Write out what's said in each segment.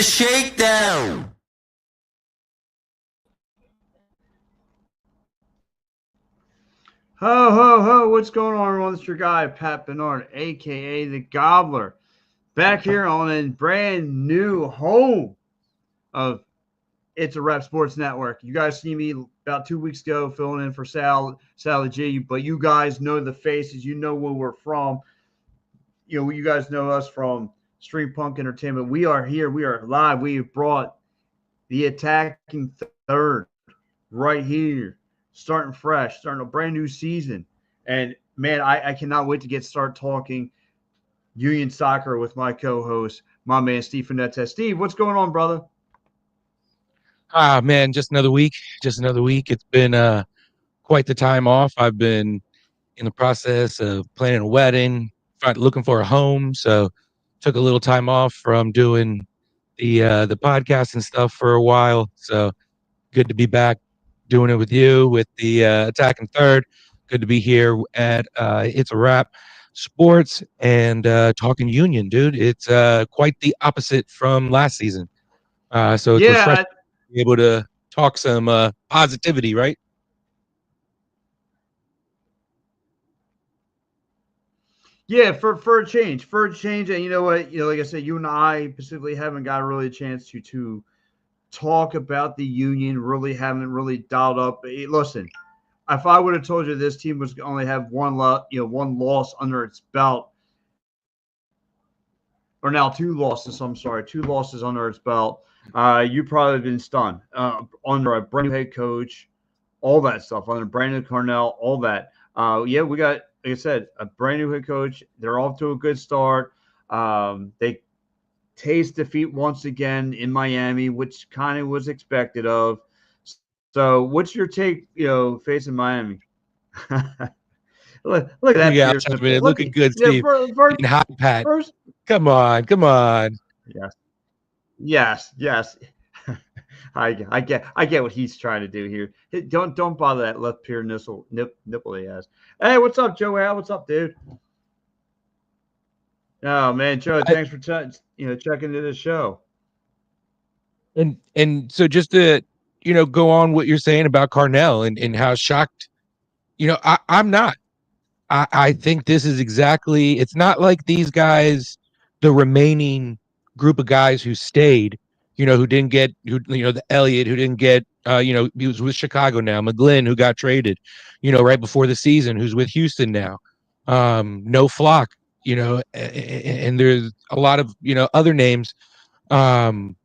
the shakedown. Ho, ho, ho. What's going on, everyone? It's your guy, Pat Bernard, a.k.a. The Gobbler, back here on a brand new home of It's a Rap Sports Network. You guys see me about 2 weeks ago filling in for Sally G, but you guys know the faces. You know where we're from. You guys know us from Stream Punk Entertainment. We are here. We are live. We have brought the attacking third right here, starting fresh, starting a brand new season. And man, I cannot wait to start talking Union soccer with my co-host, my man Steve Finette. Steve, what's going on, brother? Man, just another week. It's been quite the time off. I've been in the process of planning a wedding, looking for a home. So took a little time off from doing the podcast and stuff for a while. So good to be back doing it with you with the attacking third. Good to be here at It's a Wrap Sports and talking Union, dude. It's quite the opposite from last season. So it's refreshing to be able to talk some positivity, right? Yeah, for a change, and you know what, like I said, you and I specifically haven't got really a chance to talk about the Union. Really haven't really dialed up. Hey, listen, if I would have told you this team was only have one loss under its belt, or now two losses. I'm sorry, two losses under its belt. You probably been stunned. Under a brand new head coach, all that stuff. Under Brandon Cornell, all that. Yeah, we got, like I said, a brand new head coach. They're off to a good start. They taste defeat once again in Miami, which kind of was expected of. So, what's your take? Facing Miami. look at that. Yeah, looking good, Steve. Hot Pat. Come on. Yes. I get what he's trying to do here. Don't bother that left peer nipple he has. Hey, what's up, Joe? What's up, dude? Oh man, Joe, thanks for checking into the show. And so just to go on what you're saying about Cornell and how shocked, I'm not. I think this is exactly. It's not like these guys, the remaining group of guys who stayed, who didn't get, the Elliott who didn't get, he was with Chicago now. McGlynn who got traded, right before the season, who's with Houston now. No Flock, and there's a lot of other names. And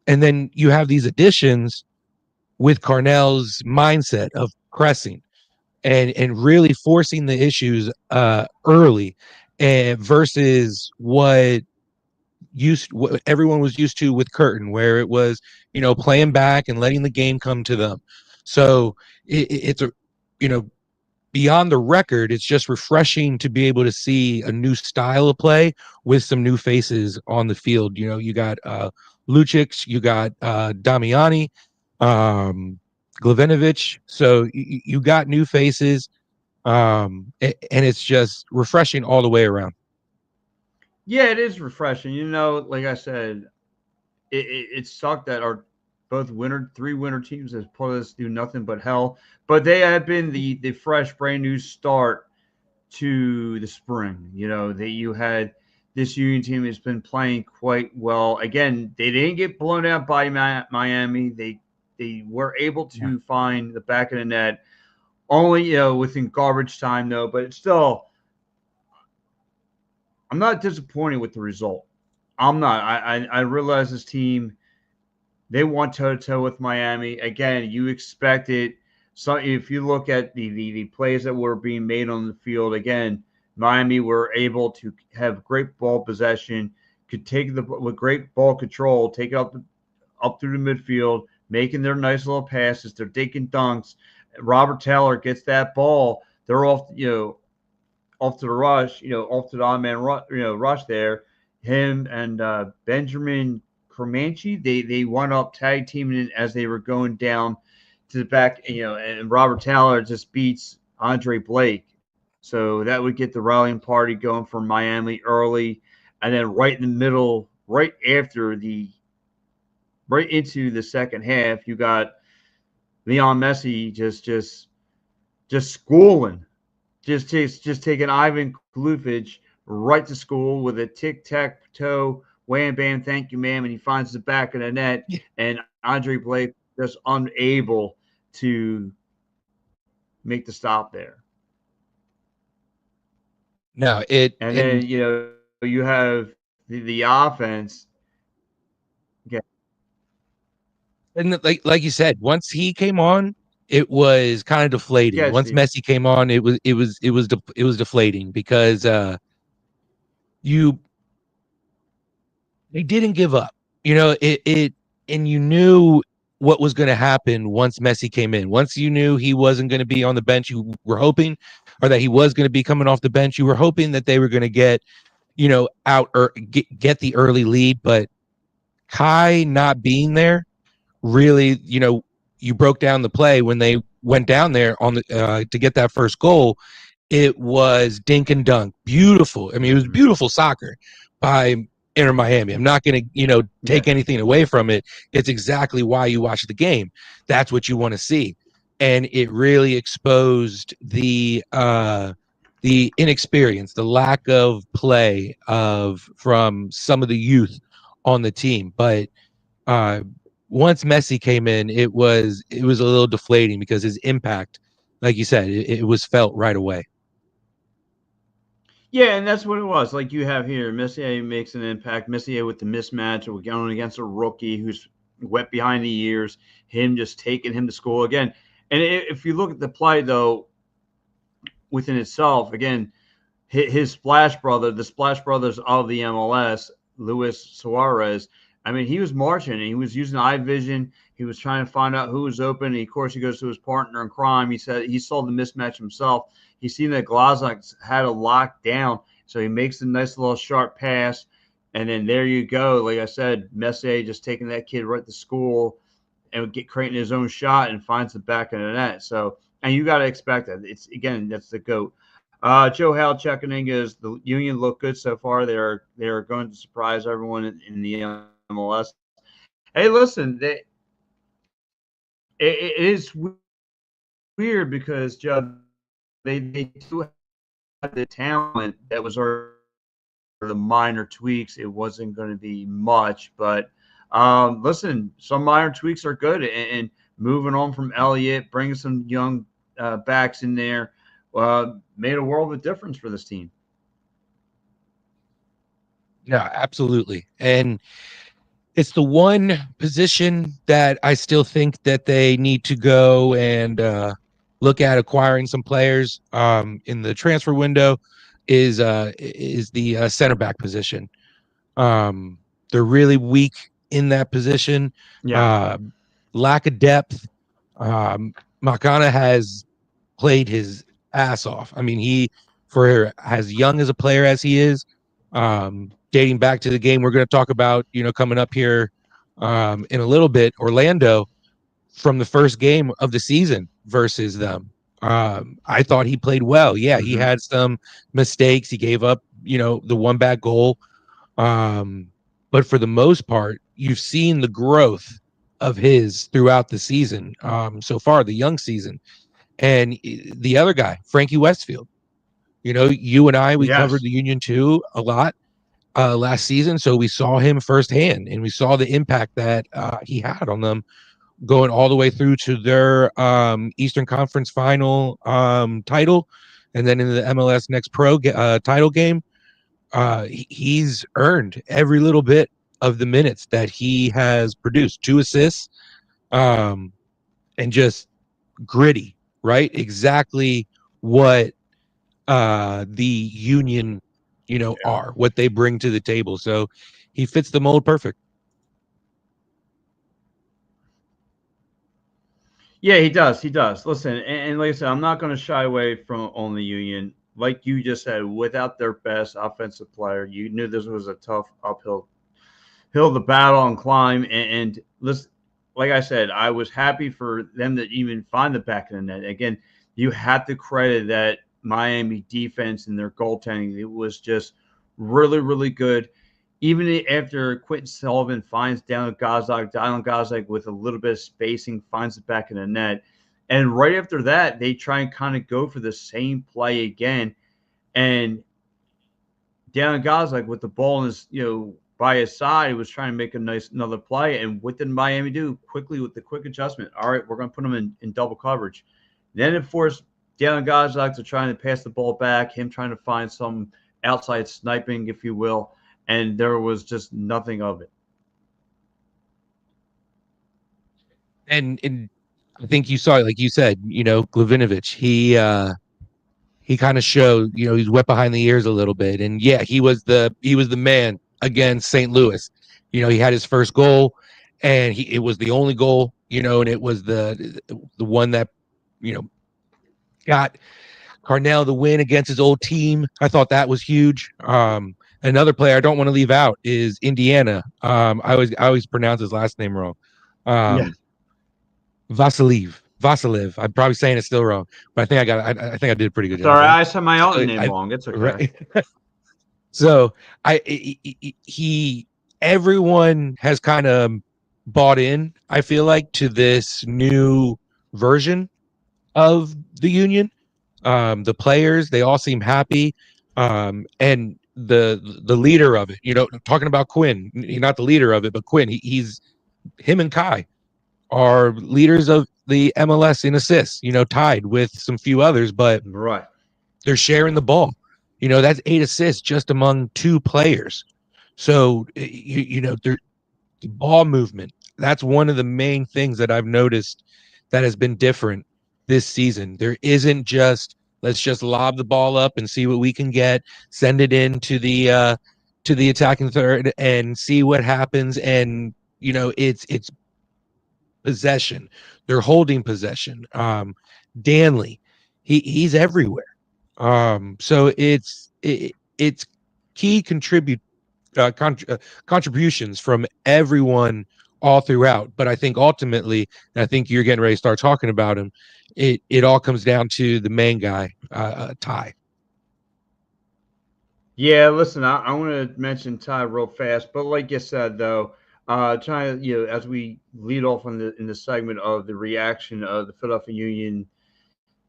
then you have these additions with Cornell's mindset of pressing and really forcing the issues early, and versus what everyone was used to with Curtin, where it was playing back and letting the game come to them. So it's a beyond the record, it's just refreshing to be able to see a new style of play with some new faces on the field. You got Lucic, you got Damiani, Glavinovic. So you got new faces, and it's just refreshing all the way around. Yeah, it is refreshing. Like I said, it sucked that our both three winter teams has put us do nothing but hell. But they have been the fresh, brand new start to the spring. That you had this Union team has been playing quite well. Again, they didn't get blown out by Miami. They were able to find the back of the net only within garbage time though. But it's still, I'm not disappointed with the result. I'm not. I realize this team, they won toe-to-toe with Miami. Again, you expect it. So if you look at the plays that were being made on the field, again, Miami were able to have great ball possession, could take with great ball control, take it up through the midfield, making their nice little passes. They're dinking dunks. Robert Taylor gets that ball. They're off to the rush, off to the odd-man rush there. Him and Benjamin Comanche, they wound up tag teaming as they were going down to the back, and Robert Taylor just beats Andre Blake. So that would get the rallying party going for Miami early. And then right in the middle, right after the right into the second half, you got Leon Messi just schooling, just taking Ivan Klufich right to school with a tic tac toe, wham bam, thank you, ma'am, and he finds the back of the net, Yeah. and Andre Blake just unable to make the stop there. No, it And then you have the offense. Yeah, and like you said, once he came on, it was kind of deflating. yeah, Once Steve. Messi came on, it was deflating because you they didn't give up. It and you knew what was going to happen once Messi came in. Once you knew he wasn't going to be on the bench, you were hoping, or that he was going to be coming off the bench. You were hoping that they were going to get, out or get the early lead. But Kai not being there really, you broke down the play when they went down there on the to get that first goal. It was dink and dunk. Beautiful. I mean, it was Mm-hmm. beautiful soccer by Inter Miami. I'm not going to, take Yeah, anything away from it. It's exactly why you watch the game. That's what you want to see. And it really exposed the inexperience, the lack of play from some of the youth on the team. But uh once Messi came in, it was a little deflating because his impact, like you said, it was felt right away. yeah, and that's what it was. Like you have here, Messier makes an impact. Messier with the mismatch, we're going against a rookie who's wet behind the ears. Him just taking him to school again. And if you look at the play though, within itself, again, his Splash brother, the Splash brothers of the MLS, Luis Suarez. I mean, he was marching and he was using eye vision. He was trying to find out who was open. And of course, he goes to his partner in crime. He said he saw the mismatch himself. He seen that Glazak had a lock down, so he makes a nice little sharp pass. And then there you go. Like I said, Messier just taking that kid right to school and creating his own shot and finds the back of the net. So, and you got to expect that. It's again, that's the GOAT. Joe Hal checking in is the Union look good so far. They're going to surprise everyone in the MLS. Hey, listen, it is weird because Joe, they do have the talent that was already the minor tweaks. It wasn't going to be much, but listen, some minor tweaks are good, and moving on from Elliott, bringing some young backs in there, made a world of difference for this team. Yeah, absolutely. And it's the one position that I still think that they need to go and look at acquiring some players in the transfer window is the center back position. Um, they're really weak in that position. Yeah. Uh, Lack of depth. Makana has played his ass off. I mean, for as young as a player as he is, dating back to the game we're going to talk about, coming up here in a little bit, Orlando, from the first game of the season versus them. I thought he played well. Yeah, he Mm-hmm. had some mistakes. He gave up, the one back goal. But for the most part, you've seen the growth of his throughout the season so far, the young season. And the other guy, Frankie Westfield, you and we covered Yes. the Union 2 a lot last season. So we saw him firsthand and we saw the impact that he had on them going all the way through to their Eastern Conference final title. And then in the MLS Next Pro title game, he's earned every little bit of the minutes that he has produced. 2 assists, um, and just gritty, right? Exactly what the Union, Yeah. are, what they bring to the table. So he fits the mold perfect. Yeah, he does. He does. Listen, and like I said, I'm not going to shy away from on the Union. Like you just said, without their best offensive player, you knew this was a tough uphill hill to battle and climb. And listen, like I said, I was happy for them to even find the back of the net. Again, you have to credit that Miami defense and their goaltending. It was just really, really good. even after Quentin Sullivan finds Dylan Gozak with a little bit of spacing, finds it back in the net. And right after that, they try and kind of go for the same play again. And Dylan Gozak with the ball in his, by his side, was trying to make another play. And what did Miami do? Quickly, with the quick adjustment. All right, we're going to put him in double coverage. Then it forced Dylan Gozak to try and pass the ball back, him trying to find some outside sniping, if you will. And there was just nothing of it. And I think you saw it, like you said, Glavinovic, he kind of showed, he's wet behind the ears a little bit. And yeah, he was the man against St. Louis. He had his first goal, and it was the only goal, and it was the one that, got Carnell the win against his old team. I thought that was huge. Another player I don't want to leave out is Indiana. I always pronounce his last name wrong. Yeah. Vasilev. I'm probably saying it still wrong, but I think I think I did a pretty good job. Sorry, I said my own name wrong. It's okay. Right. So everyone has kind of bought in, I feel like, to this new version of the Union. The players, they all seem happy. And the leader of it, talking about Quinn, he's not the leader of it, but Quinn, he's him and Kai are leaders of the MLS in assists, tied with some few others, but right, they're sharing the ball. That's 8 assists just among 2 players. So, the ball movement, that's one of the main things that I've noticed that has been different this season. There isn't just, let's just lob the ball up and see what we can get, send it in to the attacking third and see what happens. And, it's possession. They're holding possession. Danley, he's everywhere. So it's key contributions from everyone all throughout. But I think ultimately, and I think you're getting ready to start talking about him, it all comes down to the main guy, Ty. Yeah, listen, I want to mention Ty real fast, but like you said, though, trying to, as we lead off in the segment of the reaction of the Philadelphia Union,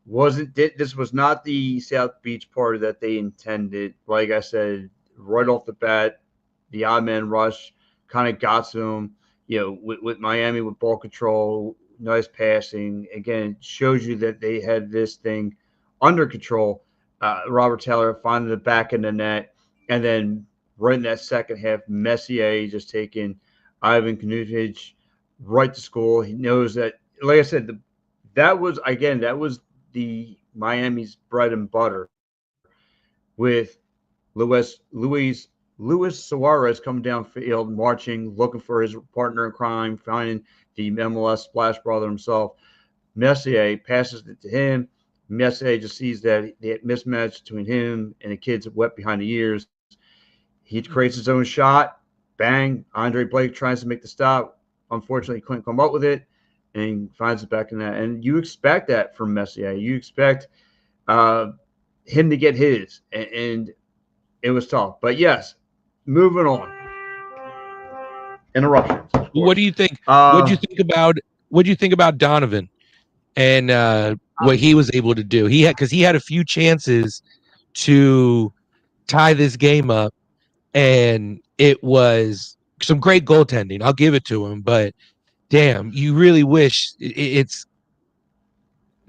this was not the South Beach party that they intended. Like I said, right off the bat, the odd man rush kind of got to them. With Miami with ball control, nice passing. Again, shows you that they had this thing under control. Robert Taylor finding the back of the net, and then right in that second half, Messier just taking Ivan Knutic right to school. He knows that, like I said, that was the Miami's bread and butter, with Luis Suarez coming downfield, marching, looking for his partner in crime, finding the MLS splash brother himself. Messier passes it to him. Messier just sees that mismatch between him and the kid's wet behind the ears. He creates his own shot. Bang. Andre Blake tries to make the stop. Unfortunately, he couldn't come up with it, and he finds it back in that. And you expect that from Messier. You expect him to get his, and it was tough. But yes, moving on. Interruptions. What do you think? What do you think about Donovan and what he was able to do? He had a few chances to tie this game up, and it was some great goaltending. I'll give it to him, but damn, you really wish it's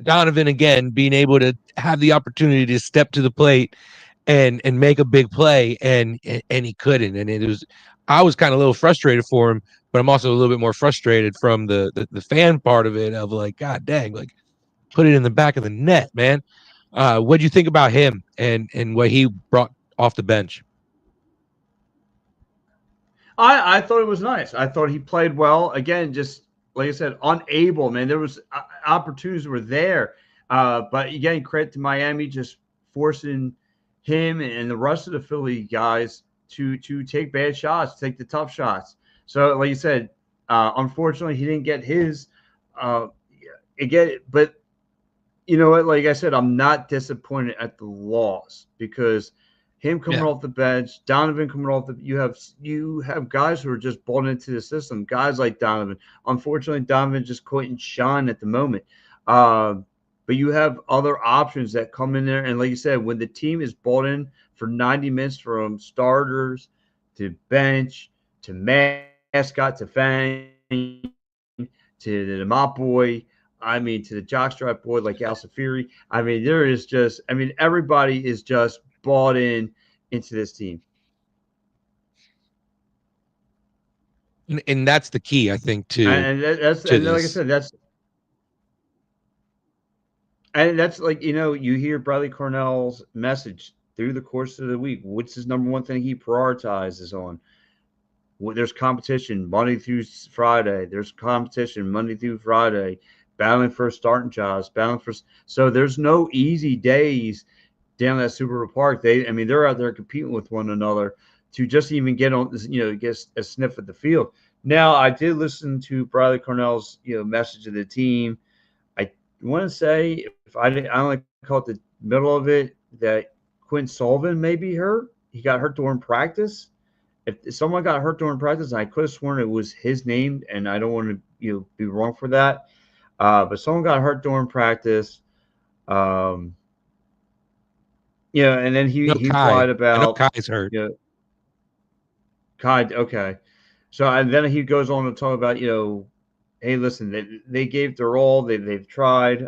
Donovan again being able to have the opportunity to step to the plate and make a big play, and he couldn't. And I was kind of a little frustrated for him, but I'm also a little bit more frustrated from the fan part of it, of like, God dang, like, put it in the back of the net, man. What do you think about him and what he brought off the bench? I thought it was nice. I thought he played well. Again, just like I said, unable, man. There was opportunities were there. But again, credit to Miami just forcing him and the rest of the Philly guys to take bad shots, take the tough shots. So, like you said, unfortunately, he didn't get his. Again, but you know what? Like I said, I'm not disappointed at the loss, because him coming Yeah. off the bench, Donovan coming off the. You have guys who are just bought into the system. Guys like Donovan. Unfortunately, Donovan just couldn't shine at the moment. Uh, but you have other options that come in there, and like you said, when the team is bought in for 90 minutes, from starters to bench to mascot to Fang to the mop boy. I mean, to the jockstrap boy like Al Safiri. I mean, there is just, I mean, everybody is just bought in into this team. And that's the key, I think, to And like I this. said, that's like, you hear Bradley Cornell's message through the course of the week. What's his number one thing he prioritizes on? There's competition Monday through Friday. There's competition Monday through Friday, battling for starting jobs, battling for. So there's no easy days down at Super Bowl Park. I mean, they're out there competing with one another to just even get on, get a sniff at the field. Now, I did listen to Bradley Cornell's, message to the team. I want to say, if I only caught the middle of it, that Quinn Sullivan may be hurt. He got hurt during practice. If someone got hurt during practice, I could have sworn it was his name, and I don't want to be wrong for that. But someone got hurt during practice. Um, and then No, he Kai. implied I know about, Kai's hurt. Kai. Okay, so and then he goes on to talk about, hey, listen, they gave their all. They've tried.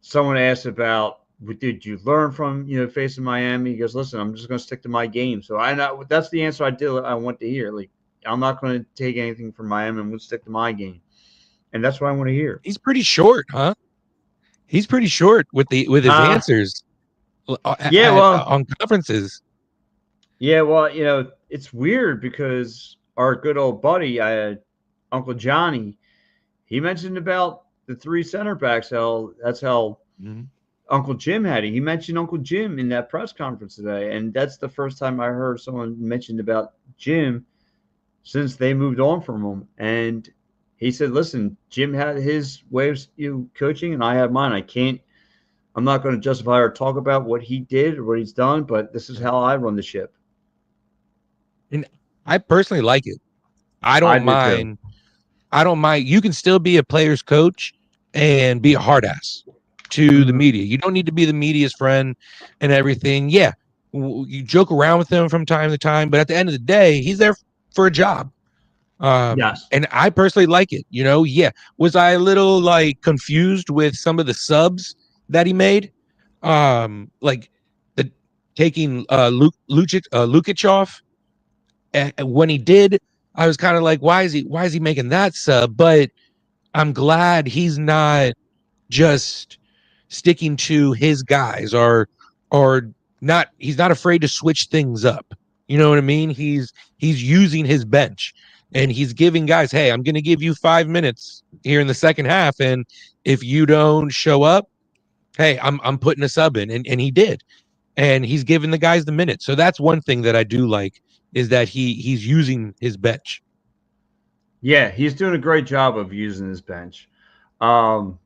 Someone asked about, what did you learn from facing Miami? He goes, listen, I'm just going to stick to my game. So I know that's the answer I want to hear. Like, I'm not going to take anything from Miami. I'm going to stick to my game, and that's what I want to hear. He's pretty short, huh? He's pretty short with his Uh answers yeah, well, on conferences. yeah, well, it's weird because our good old buddy, Uncle Johnny, he mentioned about the three center backs. How Mhm. Uncle Jim had it. He mentioned Uncle Jim in that press conference today, and that's the first time I heard someone mentioned about Jim since they moved on from him. And he said, "Listen, Jim had his way of coaching, and I have mine. I'm not going to justify or talk about what he did or what he's done, but this is Yeah. how I run the ship." And I personally like it. I I don't do too. mind. I don't mind. You can still be a player's coach and be a hard ass to the Mm-hmm. media. You don't need to be the media's friend and everything. Yeah, you joke around with him from time to time, but at the end of the day, he's there for a job. Yes. And I personally like it. Yeah. Was I a little like confused with some of the subs that he made? Like the taking Lukic off, and when he did, I was kind of like, why is he making that sub? But I'm glad he's not just sticking to his guys, or not. He's not afraid to switch things up. You know what I mean? He's using his bench, and he's giving guys, hey, I'm going to give you 5 minutes here in the second half, and if you don't show up, hey, I'm putting a sub in, and he did, and he's giving the guys the minutes. So that's one thing that I do like, is that he's using his bench. Yeah, he's doing a great job of using his bench. Um,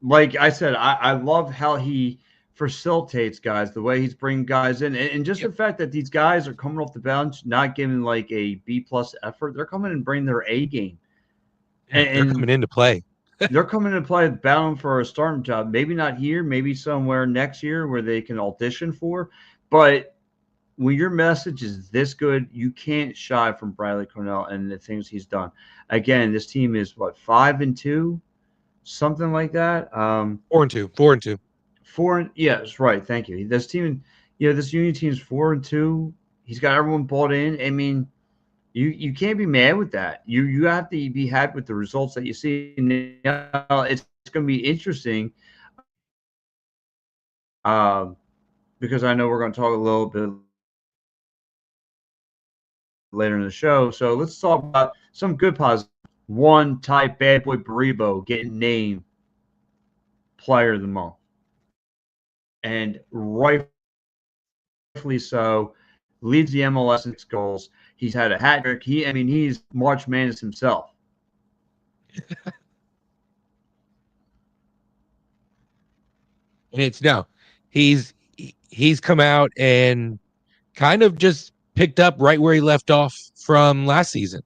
like I said, I love how he facilitates guys, the way he's bringing guys in, and just the Yep. fact that these guys are coming off the bench, not giving like a B+ effort. They're coming and bringing their A game, Yeah, they're and coming into play. they're coming to play battling for a starting job. Maybe not here, maybe somewhere next year where they can audition for. But when your message is this good, you can't shy from Bradley Cornell and the things he's done. Again, this team is what, 5-2, something like that. 4-2, 4-2. Yes, right. Thank you. This team, this Union team is 4-2. He's got everyone bought in. I mean, you can't be mad with that. You have to be happy with the results that you see. Now it's going to be interesting, because I know we're going to talk a little bit later in the show. So let's talk about some good positives. One type bad boy Baribo getting named player of the month, and rightfully so. Leads the MLS in goals. He's had a hat trick. He's March Madness himself. And it's no, he's he's come out and kind of just picked up right where he left off from last season,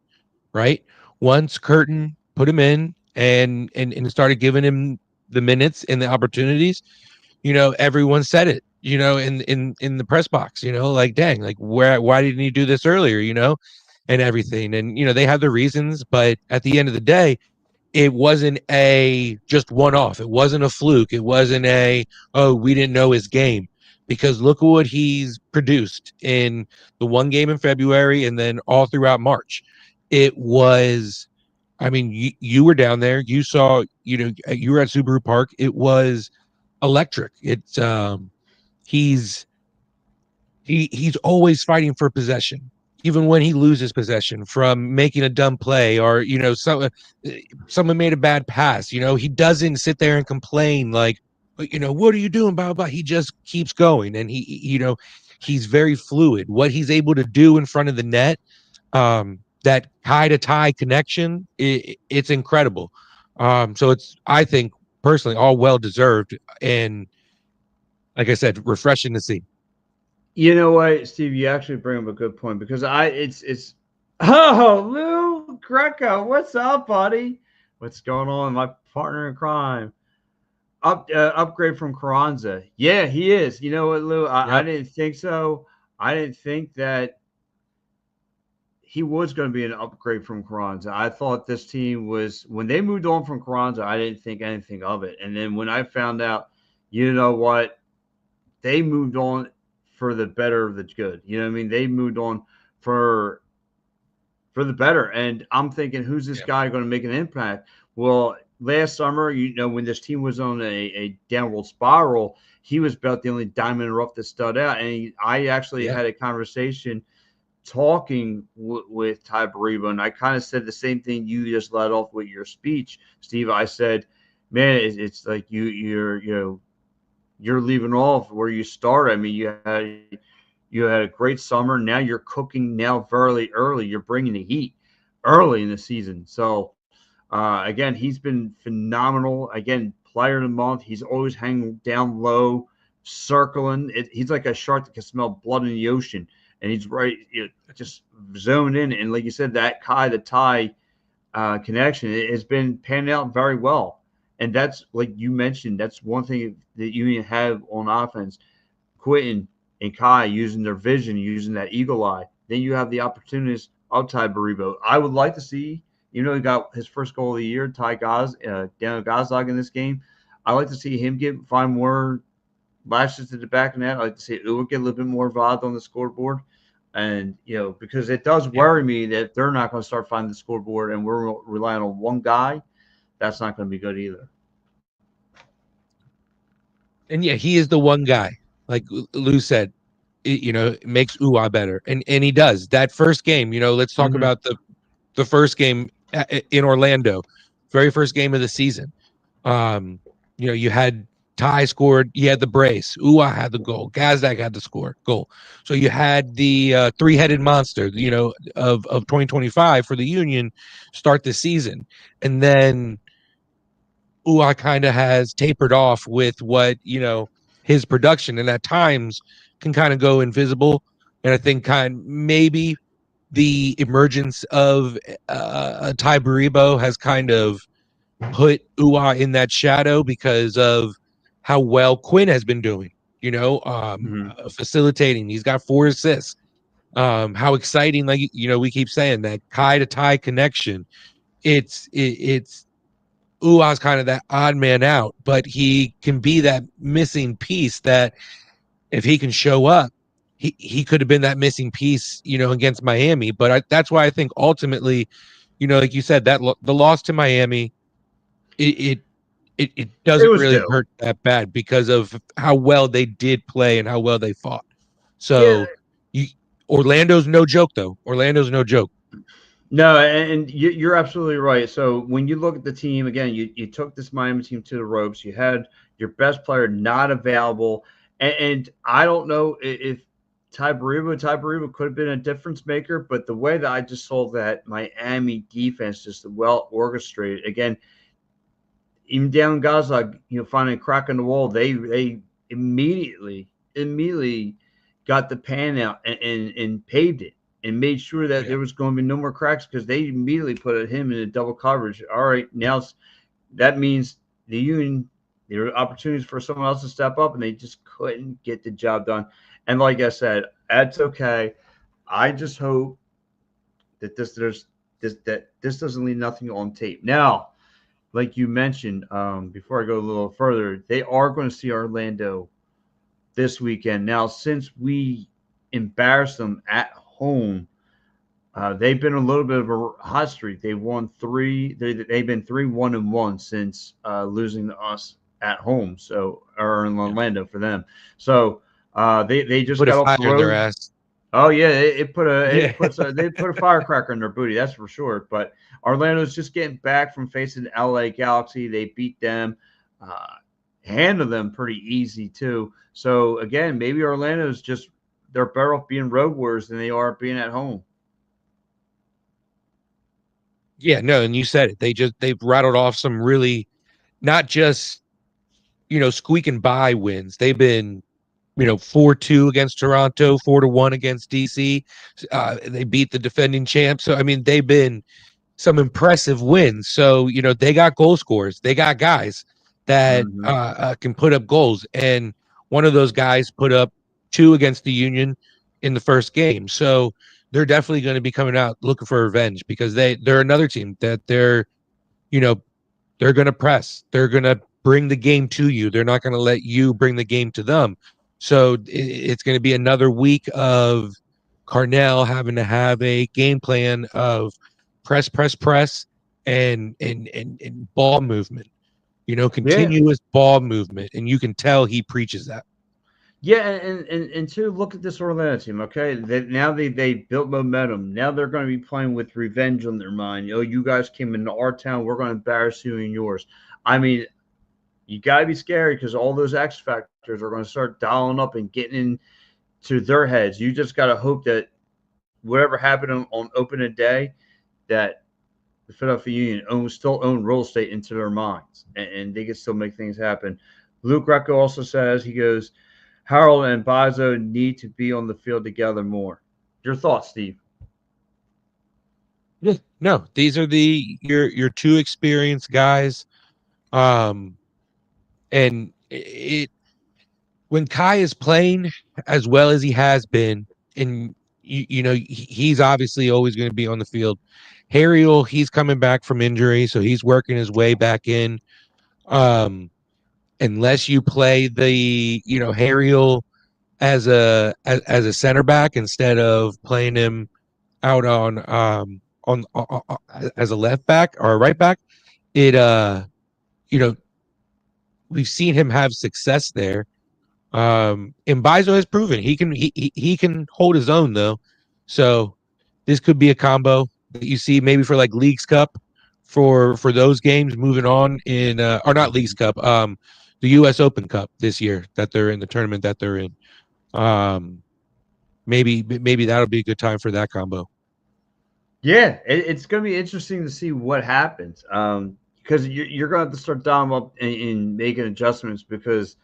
right? Once Curtin put him in and started giving him the minutes and the opportunities, everyone said it, in the press box, like, dang, like, why didn't he do this earlier, and everything. And, they have the reasons, but at the end of the day, it wasn't a just one off. It wasn't a fluke. It wasn't oh, we didn't know his game, because look at what he's produced in the one game in February and then all throughout March. It was, I mean, you were down there. You saw, you were at Subaru Park. It was electric. It's he's he's always fighting for possession, even when he loses possession from making a dumb play, or someone made a bad pass. He doesn't sit there and complain like, what are you doing, blah blah. He just keeps going, and he's very fluid. What he's able to do in front of the net, that tie to tie connection, it's incredible. So it's, I think personally, all well deserved, and like I said, refreshing to see. You know what, Steve? You actually bring up a good point because it's oh, Lou Greco, what's up, buddy? What's going on? My partner in crime. Upgrade from Carranza. Yeah, he is. You know what, Lou? I Yep. didn't think so. I didn't think that he was going to be an upgrade from Carranza. I thought this team was, when they moved on from Carranza, I didn't think anything of it. And then when I found out, you know what, they moved on for the better of the good. You know what I mean? They moved on for for the better. And I'm thinking, who's this Yeah. guy going to make an impact? Well, last summer, when this team was on a downward spiral, he was about the only diamond in the rough that stood out. And I actually Yeah. had a conversation talking with Ty Bariba, and I kind of said the same thing you just led off with your speech, Steve. I said, man, it's like you're leaving off where you started. I mean, you had a great summer. Now you're cooking now very early. You're bringing the heat early in the season. So again, he's been phenomenal. Again, player of the month. He's always hanging down low, circling. He's like a shark that can smell blood in the ocean, and he's right, just zoned in. And like you said, that Kai the tie connection, it has been panning out very well. And that's, like you mentioned, that's one thing that you have on offense. Quentin and Kai using their vision, using that eagle eye. Then you have the opportunities of Ty Baribo. I would like to see, he got his first goal of the year, Daniel Gazdag in this game. I like to see him find more lashes to the back of the net. I like to see it would get a little bit more involved on the scoreboard. And, because it does Yeah. worry me that they're not going to start finding the scoreboard and we're relying on one guy. That's not going to be good either. And yeah, he is the one guy, like Lou said, it makes Uwa better. And he does. That first game, let's talk Mm-hmm. about the first game in Orlando, very first game of the season. You had Ty scored, you had the brace, Uwa had the goal, Gazdag had the goal. So you had the three-headed monster, of 2025 for the Union start the season. And then Uwa kind of has tapered off with what, his production, and at times can kind of go invisible. And I think maybe the emergence of Ty Baribo has kind of put Uwa in that shadow because of how well Quinn has been doing, Mm-hmm. facilitating. He's got 4 assists. How exciting, like, we keep saying that Kai to tie connection. It's Uwa's kind of that odd man out, but he can be that missing piece that if he can show up, he could have been that missing piece, against Miami. But that's why I think ultimately, like you said, that the loss to Miami, it it It doesn't was really due. hurt that bad because of how well they did play and how well they fought. Yeah. So you, Orlando's no joke, though. Orlando's no joke. No, and you're absolutely right. So when you look at the team again, you took this Miami team to the ropes. You had your best player not available, and I don't know if Ty Bariba could have been a difference maker, but the way that I just saw that Miami defense just well orchestrated again, even down Gaza, finding a crack in the wall, they immediately immediately got the pan out and paved it and made sure that Yeah. there was going to be no more cracks because they immediately put him in a double coverage. All right, now that means the Union, there were opportunities for someone else to step up, and they just couldn't get the job done. And like I said, that's okay. I just hope that this doesn't leave nothing on tape. Now, like you mentioned, before I go a little further, they are going to see Orlando this weekend. Now, since we embarrassed them at home, they've been a little bit of a hot streak. They've won three. They've been 3-1-1 since losing to us at home. So, or in Yeah. Orlando for them. So they just Put a got off fire the in their road. ass. Oh yeah, Yeah. they put a firecracker in their booty. That's for sure. But Orlando's just getting back from facing the LA Galaxy. They beat them, uh, handled them pretty easy too. So again, maybe Orlando's just they're better off being road warriors than they are being at home. Yeah, no, and you said it. They've rattled off some really not just, squeaking by wins. They've been, 4-2 against Toronto, 4-1 against DC. They beat the defending champs. So I mean, they've been some impressive wins. So, they got goal scorers. They got guys that Mm-hmm. can put up goals. And one of those guys put up two against the Union in the first game. So they're definitely going to be coming out looking for revenge because they're another team that you know, they're going to press. They're going to bring the game to you. They're not going to let you bring the game to them. So it's going to be another week of Carnell having to have a game plan of press, press, press, and ball movement. Yeah, Continuous ball movement, and you can tell he preaches that. yeah, and to look at this Orlando team, okay, now they built momentum. Now they're going to be playing with revenge on their mind. Oh, you guys came into our town, we're going to embarrass you in yours. I mean, you got to be scary because all those X factors are going to start dialing up and getting into their heads. You just got to hope that whatever happened on opening day, that the Philadelphia Union still own real estate into their minds, and they can still make things happen. Luke Recco also says he goes, Harold and Bazo need to be on the field together more. Your thoughts, Steve? Yeah, no, these are your two experienced guys. Um, and it when Kai is playing as well as he has been, and he's obviously always going to be on the field. Harriel, he's coming back from injury, so he's working his way back in. Unless you play the Harriel as a center back instead of playing him out on as a left back or a right back, it you know we've seen him have success there. And Bizo has proven he can hold his own though. So this could be a combo that you see maybe for like Leagues Cup for those games moving on in or not Leagues Cup, the US Open Cup this year that they're in the tournament that they're in. Um maybe that'll be a good time for that combo. Yeah, it's going to be interesting to see what happens. Because you're going to have to start dialing up and making adjustments because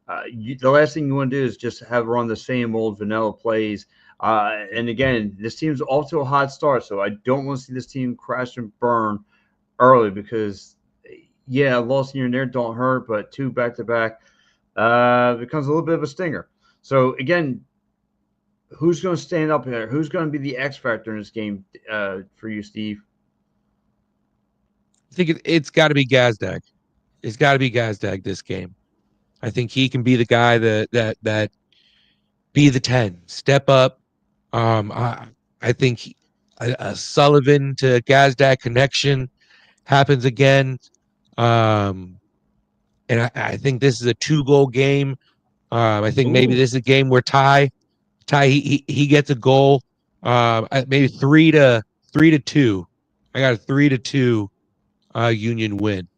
the last thing you want to do is just have run the same old vanilla plays. And again, this team's off to a hot start, so I don't want to see this team crash and burn early because, yeah, a loss here and there don't hurt, but two back to back becomes a little bit of a stinger. So again, who's going to stand up here? Who's going to be the X factor in this game for you, Steve? I think it's got to be Gazdag. It's got to be Gazdag this game. I think he can be the guy that be the 10, step up. I think a Sullivan to Gazdag connection happens again. Um, and I think this is a 2-goal game. I think maybe Ooh, this is a game where Ty he gets a goal. Maybe 3-2. I got a 3-2 Union win.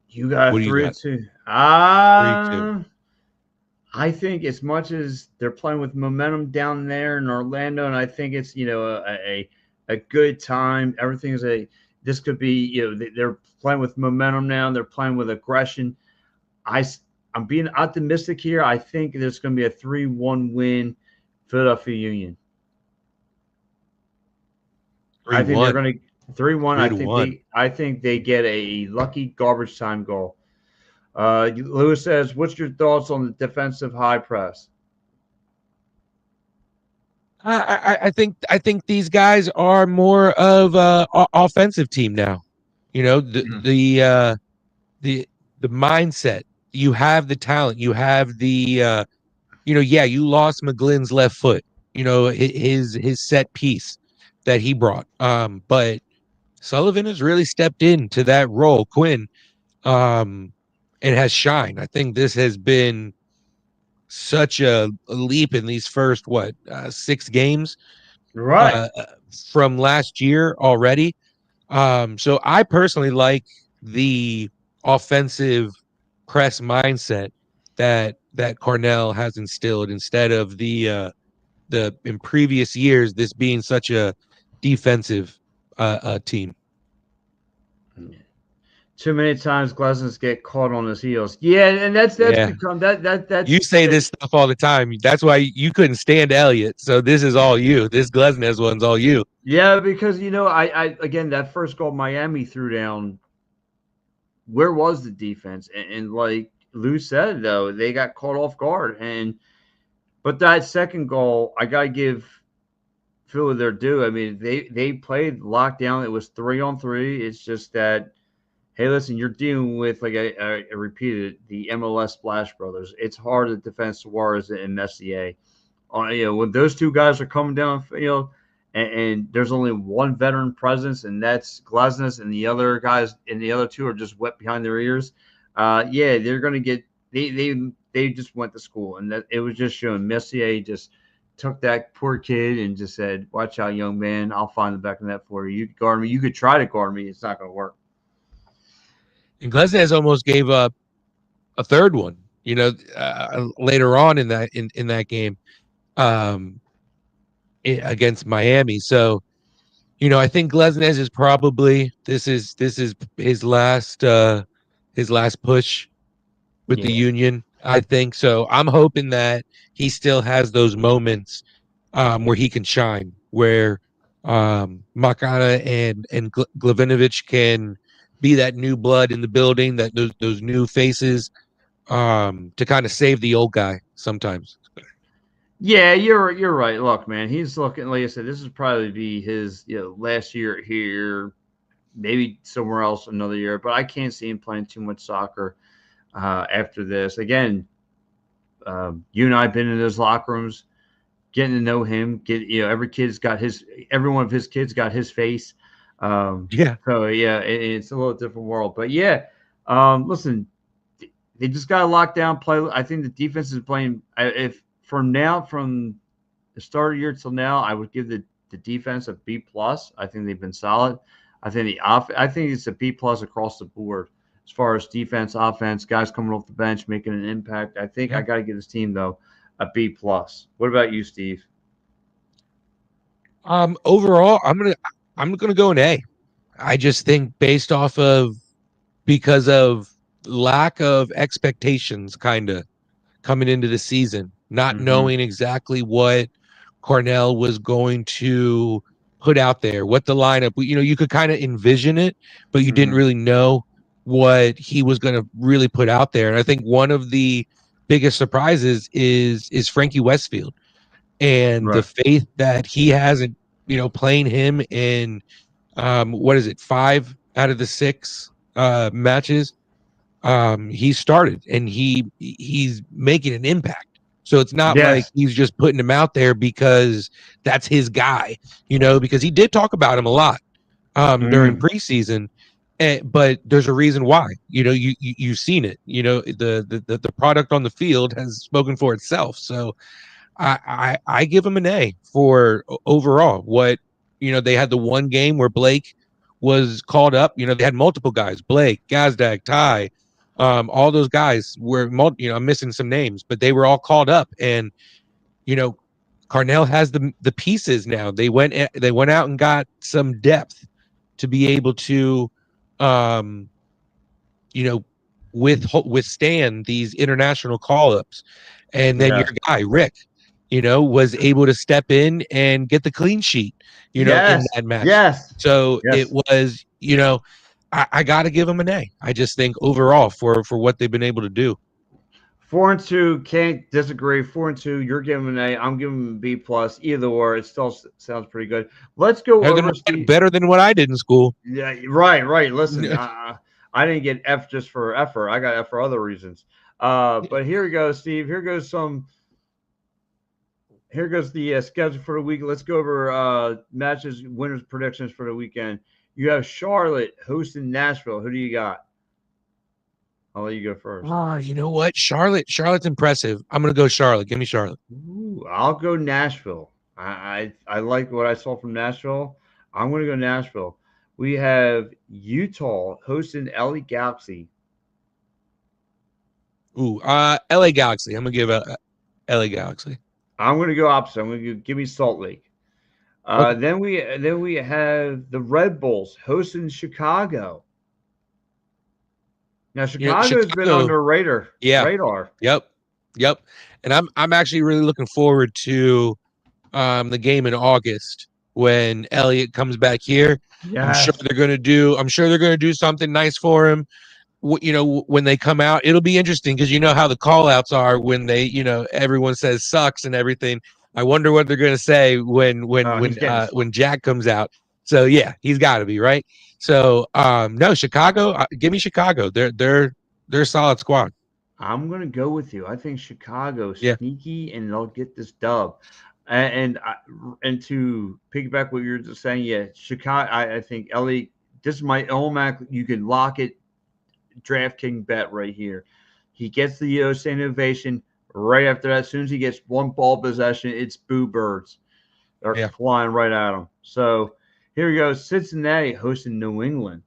you got a What do you three got? to two. 3-2. I think as much as they're playing with momentum down there in Orlando, and I think it's a good time. Everything is a this could be they're playing with momentum now. They're playing with aggression. I I'm being optimistic here. I think there's going to be a 3-1 win, Philadelphia Union. I think they're 3-1. going to 3-1. 3-1. I think they get a lucky garbage time goal. Lewis says, "What's your thoughts on the defensive high press?" I think these guys are more of a offensive team now. You know, the mindset. You have the talent. You have the yeah, you lost McGlynn's left foot. His set piece that he brought. But Sullivan has really stepped into that role. Quinn, and has shined. I think this has been such a leap in these first 6 games Right. from last year already. So I personally like the offensive press mindset that Cornell has instilled instead of the in previous years this being such a defensive team. Too many times Glesnes get caught on his heels. Yeah, and that's Yeah. become that's You say this stuff all the time. That's why you couldn't stand Elliott. So this is all you. This Glesnes one's all you. Yeah, because I again that first goal Miami threw down. Where was the defense? And like Lou said, though, they got caught off guard. But that second goal, I gotta give Philly their due. I mean, they played lockdown. It was 3-on-3. It's just that, hey, listen, you're dealing with, like I repeated, the MLS Splash Brothers. It's hard to defend Suarez and Messier. When those two guys are coming down, and there's only one veteran presence, and that's Glesnes, and the other guys and the other two are just wet behind their ears. They're going to get they just went to school, and that it was just showing. Messier just took that poor kid and just said, "Watch out, young man. I'll find the back of that for you. You could guard me. You could try to guard me. It's not going to work." And Glesnes almost gave up a third one. Later on in that game. Against Miami. So, I think Glesnes is probably this is his last push with the Union. I think so. I'm hoping that he still has those moments where he can shine, where Makana and Glavinovic can be that new blood in the building, that those new faces to kind of save the old guy sometimes. Yeah, you're right. Look, man, he's looking. Like I said, this is probably be his last year here, maybe somewhere else another year. But I can't see him playing too much soccer after this. Again, you and I have been in those locker rooms, getting to know him. Every one of his kids got his face. Yeah. So it's a little different world. But listen, they just got to lock down play. I think the defense is playing. From the start of the year till now, I would give the defense a B plus. I think they've been solid. I think I think it's a B plus across the board as far as defense, offense, guys coming off the bench making an impact. I think I got to give this team though a B plus. What about you, Steve? Overall, I'm gonna go an A. I just think because of lack of expectations, kind of coming into the season, not knowing exactly what Cornell was going to put out there, what the lineup, you could kind of envision it, but you didn't really know what he was going to really put out there. And I think one of the biggest surprises is Frankie Westfield and the faith that he has in, playing him in, 5 out of the 6 matches. He started and he's making an impact. So it's not like he's just putting him out there because that's his guy, because he did talk about him a lot during preseason. But there's a reason why. You've seen it. The product on the field has spoken for itself. So I give him an A for overall. What they had the one game where Blake was called up. They had multiple guys: Blake, Gazdag, Ty. All those guys were, I'm missing some names, but they were all called up, and Cornell has the pieces now. They went out and got some depth to be able to, withstand these international call-ups. And then your Yeah. guy, Rick, was able to step in and get the clean sheet, in Yes. that match. Yes. So it Yes. was, I got to give them an A. I just think overall for what they've been able to do. 4-2, can't disagree. 4-2, you're giving an A. I'm giving them a B plus. Either or, it still sounds pretty good. Let's go over Steve. Better than what I did in school. Yeah, right. Listen, I didn't get F just for effort. I got F for other reasons. But here we go, Steve. Here goes the schedule for the week. Let's go over matches, winners, predictions for the weekend. You have Charlotte hosting Nashville. Who do you got? I'll let you go first. You know what? Charlotte's impressive. I'm gonna go Charlotte. Give me Charlotte. Ooh, I'll go Nashville. I like what I saw from Nashville. I'm going to go Nashville. We have Utah hosting LA Galaxy. Ooh, LA Galaxy. I'm gonna give a LA Galaxy. I'm going to go opposite. I'm going to give me Salt Lake. Okay. Then we have the Red Bulls hosting Chicago. Now Chicago's been under radar. Yep. And I'm actually really looking forward to the game in August when Elliott comes back here. Yes. I'm sure they're gonna do something nice for him. When they come out, it'll be interesting because you know how the call outs are when they, everyone says sucks and everything. I wonder what they're gonna say when Jack comes out. So yeah, he's got to be right. So no, Chicago. Give me Chicago. They're a solid squad. I'm gonna go with you. I think Chicago sneaky and they'll get this dub. And to piggyback what you're just saying, yeah, Chicago. I think Ellie. This is my automatic. You can lock it. DraftKings bet right here. He gets the USA Innovation right after that. As soon as he gets one ball possession, it's boo birds. They're flying right at him. So here we go. Cincinnati hosting New England.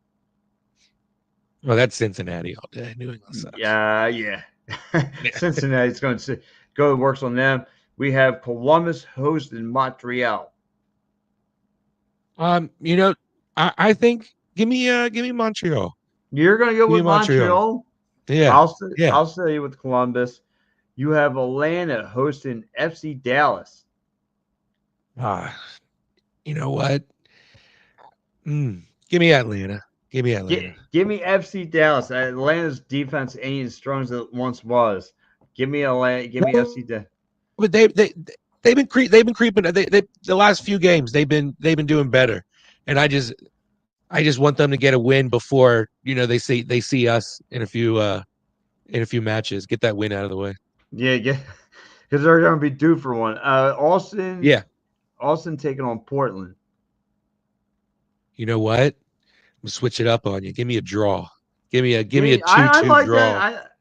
Well, that's Cincinnati all day. New England sucks. Yeah. Cincinnati's going to go. Works on them. We have Columbus hosting Montreal. I think give me Montreal. You're going to go with Montreal? Yeah. I'll say with Columbus. You have Atlanta hosting FC Dallas. You know what? Give me Atlanta. Give me FC Dallas. Atlanta's defense ain't as strong as it once was. Give me Atlanta. Give me FC Dallas. But they've been creeping. The last few games they've been doing better, and I just want them to get a win before they see us in a few matches. Get that win out of the way. Yeah, because they're going to be due for one. Austin. Yeah. Austin taking on Portland. You know what? I'm gonna switch it up on you. Give me a draw. Give me a 2-2 I like draw. That.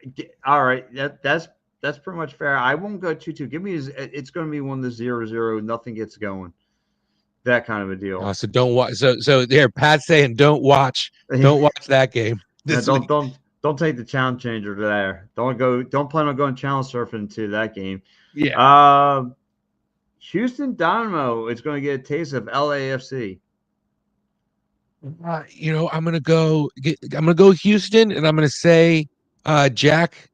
All right, that's pretty much fair. I won't go 2-2. Give me it's going to be 1-0, nothing gets going. That kind of a deal. So don't watch. So there, Pat's saying don't watch that game. Don't take the challenge changer there. Don't plan on going challenge surfing to that game. Yeah. Houston Dynamo is going to get a taste of LAFC. I'm gonna go Houston, and I'm gonna say Jack.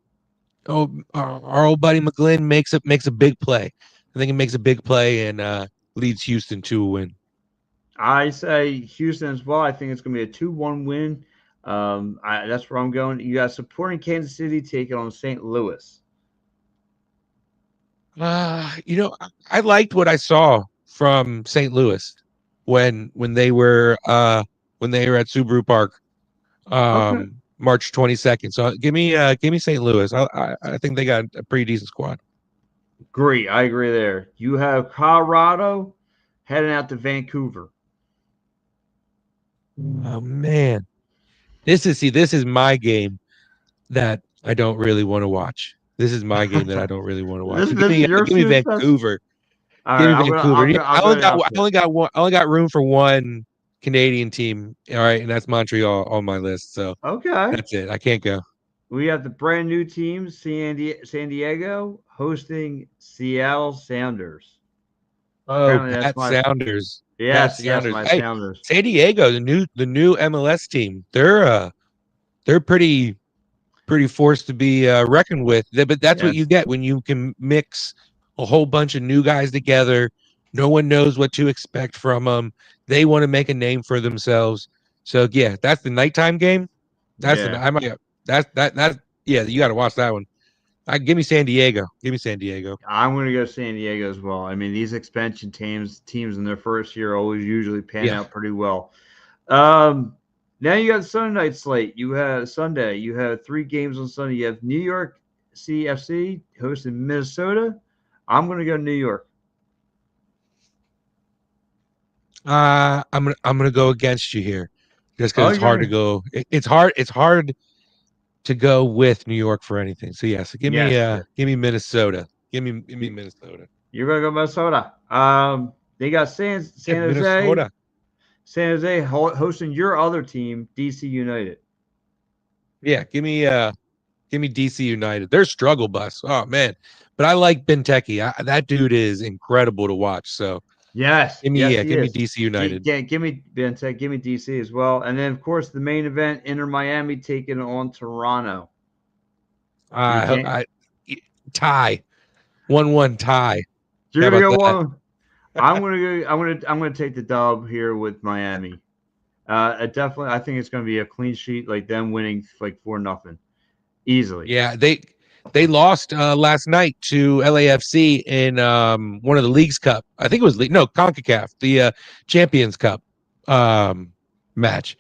Our old buddy McGlynn makes a big play. I think he makes a big play and leads Houston to a win. I say Houston as well. I think it's going to be a 2-1 win. That's where I'm going. You got supporting Kansas City taking on St. Louis. I liked what I saw from St. Louis when they were at Subaru Park, March 22nd. So give me St. Louis. I think they got a pretty decent squad. I agree there. You have Colorado heading out to Vancouver. Oh man, this is my game that I don't really want to watch. This is my game that I don't really want to watch. Give me Vancouver. Give me Vancouver. I only got room for one Canadian team. All right, and that's Montreal on my list. So that's it. I can't go. We have the brand new team, San Diego, hosting Seattle Sounders. Oh, Pat Sounders. Yes, my Sounders. San Diego, the new MLS team. They're pretty pretty force to be reckoned with. But that's what you Yes. get when you can mix a whole bunch of new guys together. No one knows what to expect from them. They want to make a name for themselves. So yeah, that's the nighttime game. Yeah. I might that's yeah. You got to watch that one. Give me San Diego. Give me San Diego. I'm going to go San Diego as well. I mean, these expansion teams in their first year always usually pan Yeah. out pretty well. Um, Now you got the Sunday night slate. You have Sunday. You have 3 games on Sunday. You have New York CFC hosting Minnesota. I'm going to go New York. I'm gonna go against you here, just because Oh, it's you're hard to going to. go. It's hard to go with New York for anything. So yeah, so Yes, yes. give me Minnesota. Give me You- Minnesota. You're going to go Minnesota. They got Yeah, San Jose. Minnesota. San Jose hosting your other team, DC United. Yeah, give me DC United. Their struggle bus. Oh man. But I like Benteke. That dude is incredible to watch. So Yes, yes, he give me is. DC United. Give me Ben Tech, give me DC as well, and then of course the main event, Inter Miami taking on Toronto. Your game, I tie. 1-1 tie. you're How gonna about go that? one. I'm gonna go. I'm gonna take the dub here with Miami. Definitely, I think it's gonna be a clean sheet, like them winning like 4-0 easily. Yeah, they lost last night to LAFC in one of the leagues cup. I think it was CONCACAF, the Champions Cup match.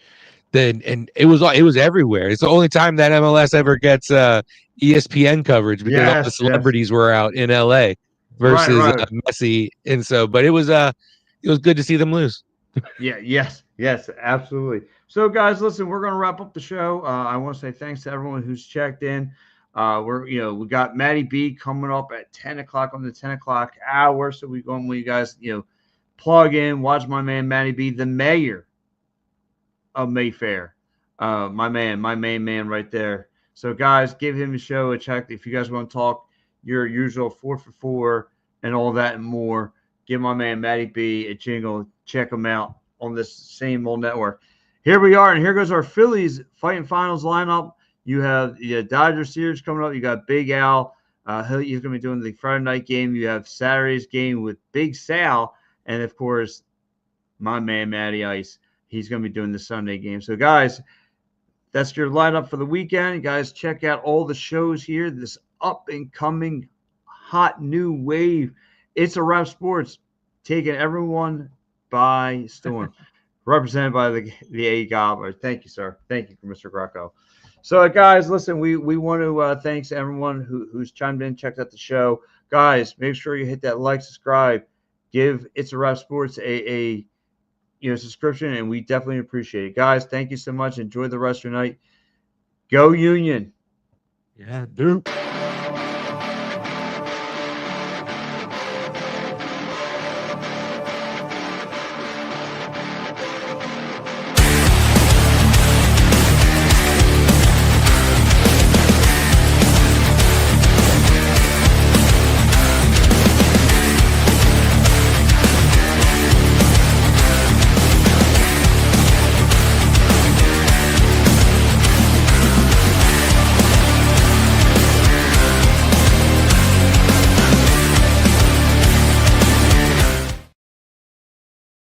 Then and it was everywhere. It's the only time that MLS ever gets ESPN coverage because all the Yes, yes, celebrities were out in LA right, versus right. Messi, and so but it was good to see them lose. Yeah, yes, yes, absolutely. So, guys, listen, we're going to wrap up the show. I want to say thanks to everyone who's checked in. We got Maddie B coming up at 10 o'clock on the 10 o'clock hour. So we going with you guys, plug in, watch my man Maddie B, the mayor of Mayfair. My main man right there. So, guys, give him a show a check if you guys want to talk your usual 4 for 4 and all that and more. Give my man Matty B a jingle. Check him out on this same old network. Here we are, and here goes our Phillies fighting finals lineup. You have the Dodger series coming up. You got Big Al. He's going to be doing the Friday night game. You have Saturday's game with Big Sal, and of course, my man Matty Ice. He's going to be doing the Sunday game. So, guys, that's your lineup for the weekend. You guys, check out all the shows here. This up and coming hot new wave. It's a Wrap Sports taking everyone by storm. Represented by the A Gobbler. Thank you, sir. Thank you, Mr. Greco. So, guys, listen, we want to thanks everyone who's chimed in, checked out the show. Guys, make sure you hit that like, subscribe, give It's a Wrap Sports a subscription, and we definitely appreciate it. Guys, thank you so much. Enjoy the rest of your night. Go Union. Yeah, dude.